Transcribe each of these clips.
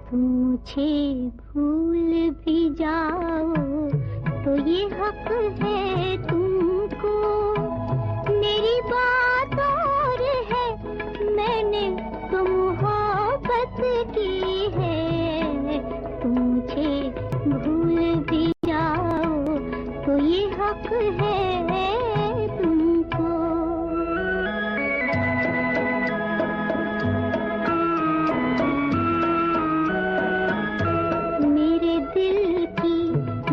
तुम मुझे भूल भी जाओ तो ये हक है तुमको। मेरी बात और है, मैंने तो मोहब्बत की है। तुम मुझे भूल भी जाओ तो ये हक है तुमको। मेरे दिल की,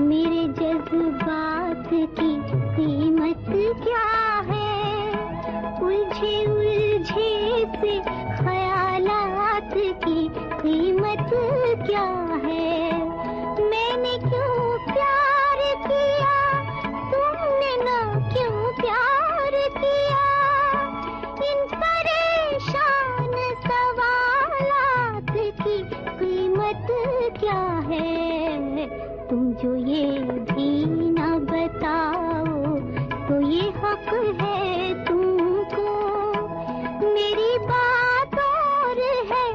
मेरे जज्बात की कीमत क्या है? उलझे उलझे से ख्यालात की कीमत क्या है? मैंने क्यों प्यार किया, तुमने ना क्यों प्यार किया? इन परेशान सवालात की कीमत क्या है? तुम जो ये भी ना बताओ तो ये हक है तुमको। मेरी बात और है,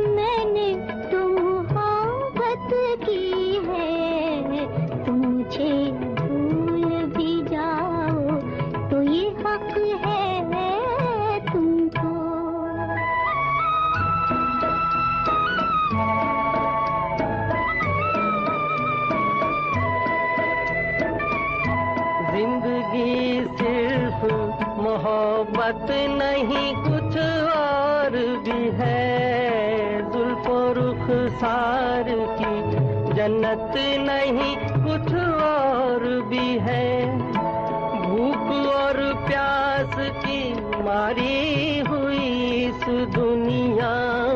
मैंने तो मोहब्बत की है। तुम मुझे भूल भी जाओ तो ये हक है तुमको। जिंदगी सिर्फ मोहब्बत नहीं, कुछ और भी है। जुल्फो रुखसार की जन्नत नहीं, कुछ और भी है। भूख और प्यास की मारी हुई इस दुनिया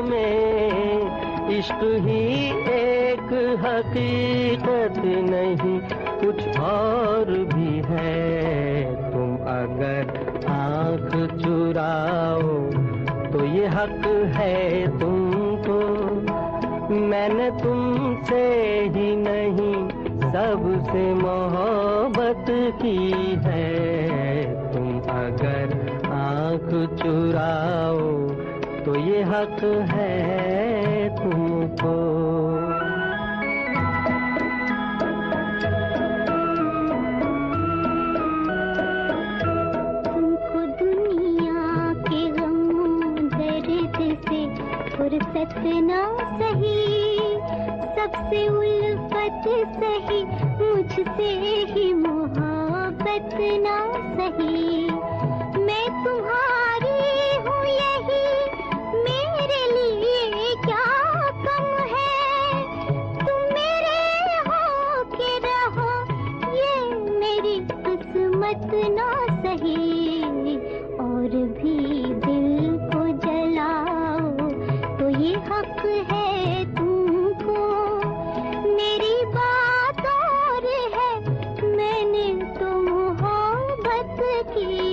में इश्क ही एक हकीकत नहीं, कुछ और भी है। तुम अगर आँख चुराओ तो ये हक है तुमको। मैंने तुमसे ही नहीं, सबसे मोहब्बत की है। तुम अगर आँख चुराओ तो ये हक है तुमको। फुर्सत ना सही, सबसे उल्फत सही, मुझसे ही मोहब्बत ना सही। मैं तुम्हारी हूँ यही, मेरे लिए क्या कम है? तुम मेरे हो के रहो, ये मेरी किस्मत ना सही। और भी दिल को जलाओ तो ये हक है तुमको। मेरी बात और है, मैंने तो मोहब्बत की